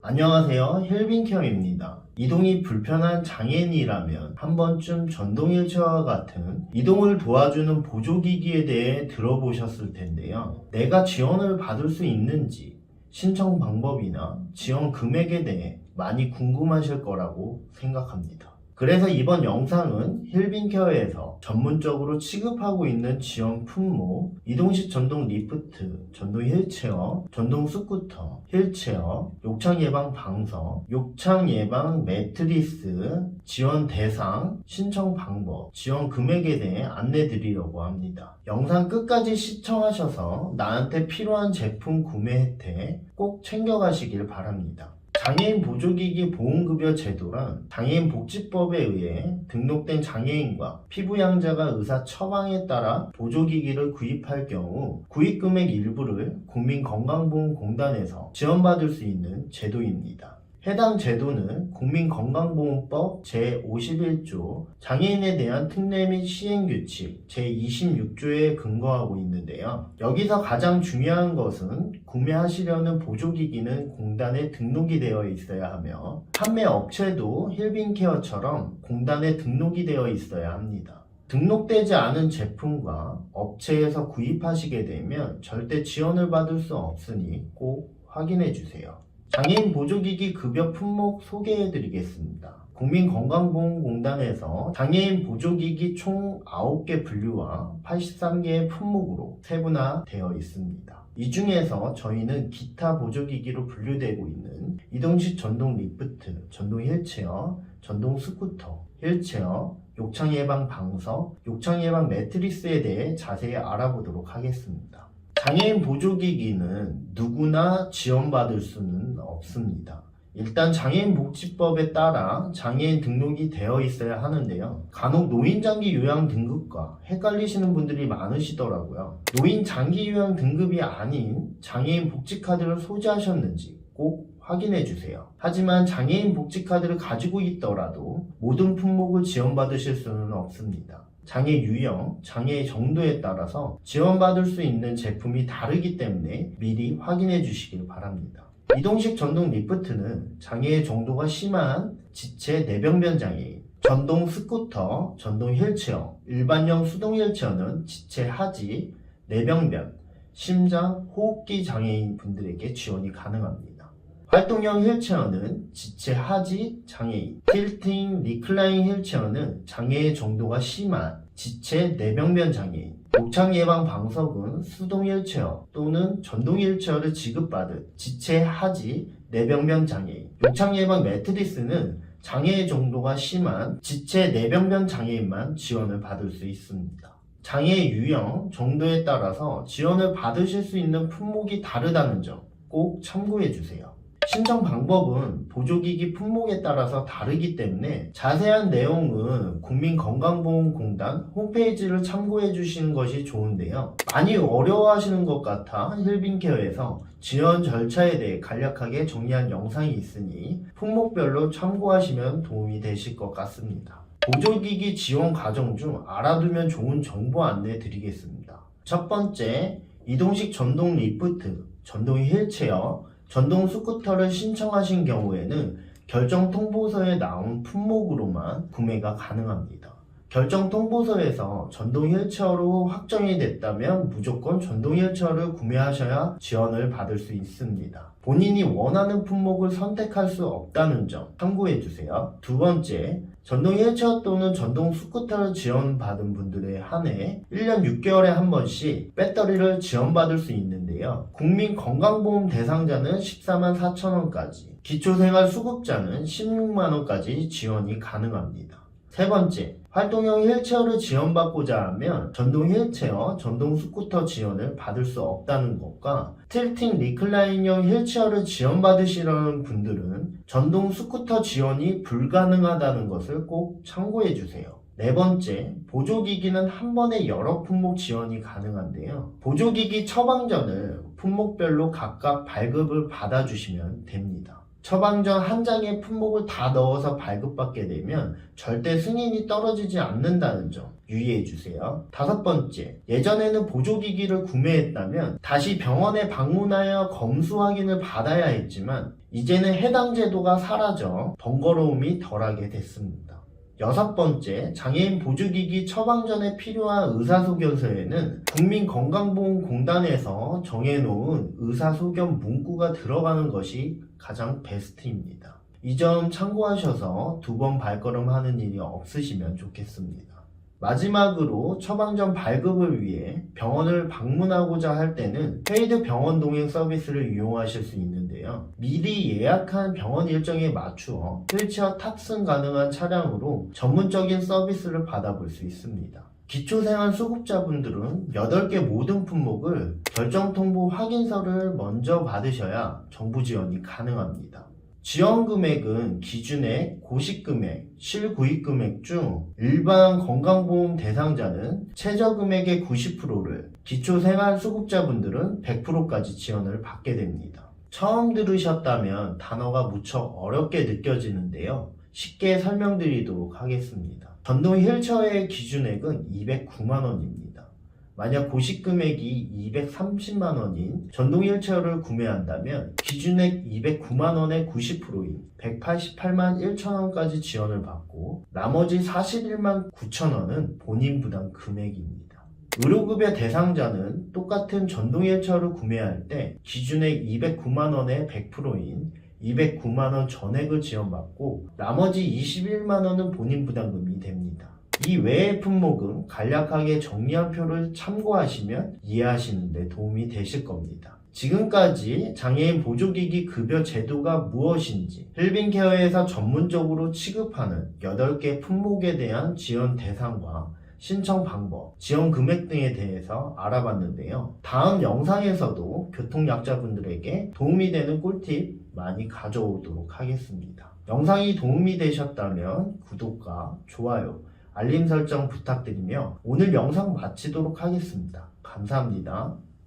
안녕하세요. 힐빈케어입니다. 이동이 불편한 장애인이라면 한 번쯤 전동휠체어와 같은 이동을 도와주는 보조기기에 대해 들어보셨을 텐데요. 내가 지원을 받을 수 있는지, 신청 방법이나 지원 금액에 대해 많이 궁금하실 거라고 생각합니다. 그래서 이번 영상은 힐빈케어에서 전문적으로 취급하고 있는 지원 품목, 이동식 전동 리프트, 전동 휠체어, 전동 스쿠터, 휠체어, 욕창 예방 방석, 욕창 예방 매트리스, 지원 대상, 신청 방법, 지원 금액에 대해 안내 드리려고 합니다. 영상 끝까지 시청하셔서 나한테 필요한 제품 구매 혜택 꼭 챙겨가시길 바랍니다. 장애인 보조기기 보험급여 제도란 장애인 복지법에 의해 등록된 장애인과 피부양자가 의사 처방에 따라 보조기기를 구입할 경우 구입금액 일부를 국민건강보험공단에서 지원받을 수 있는 제도입니다. 해당 제도는 국민건강보험법 제51조 장애인에 대한 특례 및 시행규칙 제26조에 근거하고 있는데요. 여기서 가장 중요한 것은 구매하시려는 보조기기는 공단에 등록이 되어 있어야 하며 판매 업체도 힐빈케어처럼 공단에 등록이 되어 있어야 합니다. 등록되지 않은 제품과 업체에서 구입하시게 되면 절대 지원을 받을 수 없으니 꼭 확인해 주세요. 장애인 보조기기 급여 품목 소개해 드리겠습니다. 국민건강보험공단에서 장애인 보조기기 총 9개 분류와 83개의 품목으로 세분화되어 있습니다. 이 중에서 저희는 기타 보조기기로 분류되고 있는 이동식 전동 리프트, 전동 휠체어, 전동 스쿠터, 휠체어, 욕창 예방 방석, 욕창 예방 매트리스에 대해 자세히 알아보도록 하겠습니다. 장애인 보조기기는 누구나 지원받을 수는 없습니다. 일단 장애인복지법에 따라 장애인 등록이 되어 있어야 하는데요. 간혹 노인장기 요양 등급과 헷갈리시는 분들이 많으시더라고요. 노인장기 요양 등급이 아닌 장애인 복지카드를 소지하셨는지 꼭 확인해 주세요. 하지만 장애인 복지카드를 가지고 있더라도 모든 품목을 지원받으실 수는 없습니다. 장애 유형, 장애의 정도에 따라서 지원받을 수 있는 제품이 다르기 때문에 미리 확인해 주시길 바랍니다. 이동식 전동 리프트는 장애의 정도가 심한 지체 내병변 장애인, 전동 스쿠터, 전동 휠체어, 일반형 수동 휠체어는 지체 하지, 내병변, 심장, 호흡기 장애인 분들에게 지원이 가능합니다. 활동형 휠체어는 지체 하지 장애인, 틸팅 리클라인 휠체어는 장애의 정도가 심한 지체 내병변 장애인, 욕창 예방 방석은 수동 휠체어 또는 전동 휠체어를 지급받은 지체 하지 내병변 장애인, 욕창 예방 매트리스는 장애의 정도가 심한 지체 내병변 장애인만 지원을 받을 수 있습니다. 장애의 유형, 정도에 따라서 지원을 받으실 수 있는 품목이 다르다는 점 꼭 참고해 주세요. 신청 방법은 보조기기 품목에 따라서 다르기 때문에 자세한 내용은 국민건강보험공단 홈페이지를 참고해 주시는 것이 좋은데요. 많이 어려워하시는 것 같아 힐빈케어에서 지원 절차에 대해 간략하게 정리한 영상이 있으니 품목별로 참고하시면 도움이 되실 것 같습니다. 보조기기 지원 과정 중 알아두면 좋은 정보 안내 드리겠습니다. 첫 번째, 이동식 전동 리프트, 전동 휠체어, 전동 스쿠터를 신청하신 경우에는 결정 통보서에 나온 품목으로만 구매가 가능합니다. 결정 통보서에서 전동 휠체어로 확정이 됐다면 무조건 전동 휠체어를 구매하셔야 지원을 받을 수 있습니다. 본인이 원하는 품목을 선택할 수 없다는 점 참고해 주세요. 두 번째, 전동 휠체어 또는 전동 스쿠터를 지원받은 분들에 한해 1년 6개월에 한 번씩 배터리를 지원받을 수 있는데요. 국민건강보험 대상자는 14만 4천원까지, 기초생활수급자는 16만원까지 지원이 가능합니다. 세 번째, 활동형 휠체어를 지원받고자 하면 전동 휠체어, 전동 스쿠터 지원을 받을 수 없다는 것과 틸팅 리클라인형 휠체어를 지원받으시려는 분들은 전동 스쿠터 지원이 불가능하다는 것을 꼭 참고해 주세요. 네 번째, 보조기기는 한 번에 여러 품목 지원이 가능한데요. 보조기기 처방전을 품목별로 각각 발급을 받아주시면 됩니다. 처방전 한 장의 품목을 다 넣어서 발급받게 되면 절대 승인이 떨어지지 않는다는 점 유의해 주세요. 5번째, 예전에는 보조기기를 구매했다면 다시 병원에 방문하여 검수 확인을 받아야 했지만 이제는 해당 제도가 사라져 번거로움이 덜하게 됐습니다. 6번째, 장애인 보조기기 처방전에 필요한 의사소견서에는 국민건강보험공단에서 정해놓은 의사소견 문구가 들어가는 것이 가장 베스트입니다. 이 점 참고하셔서 2번 발걸음하는 일이 없으시면 좋겠습니다. 마지막으로 처방전 발급을 위해 병원을 방문하고자 할 때는 페이드 병원 동행 서비스를 이용하실 수 있는데요. 미리 예약한 병원 일정에 맞추어 휠체어 탑승 가능한 차량으로 전문적인 서비스를 받아볼 수 있습니다. 기초생활 수급자분들은 8개 모든 품목을 결정통보 확인서를 먼저 받으셔야 정부 지원이 가능합니다. 지원 금액은 기준액, 고식금액, 실구입금액 중 일반 건강보험 대상자는 최저금액의 90%를, 기초생활수급자분들은 100%까지 지원을 받게 됩니다. 처음 들으셨다면 단어가 무척 어렵게 느껴지는데요. 쉽게 설명드리도록 하겠습니다. 전동 휠체어의 기준액은 209만원입니다. 만약 고식금액이 230만원인 전동 휠체어를 구매한다면 기준액 209만원의 90%인 188만 1천원까지 지원을 받고 나머지 41만 9천원은 본인 부담 금액입니다. 의료급여 대상자는 똑같은 전동 휠체어를 구매할 때 기준액 209만원의 100%인 209만원 전액을 지원받고 나머지 21만원은 본인 부담금이 됩니다. 이 외의 품목은 간략하게 정리한 표를 참고하시면 이해하시는 데 도움이 되실 겁니다. 지금까지 장애인 보조기기 급여 제도가 무엇인지, 힐빈케어에서 전문적으로 취급하는 8개 품목에 대한 지원 대상과 신청 방법, 지원 금액 등에 대해서 알아봤는데요. 다음 영상에서도 교통약자분들에게 도움이 되는 꿀팁 많이 가져오도록 하겠습니다. 영상이 도움이 되셨다면 구독과 좋아요, 알림 설정 부탁드리며 오늘 영상 마치도록 하겠습니다. 감사합니다.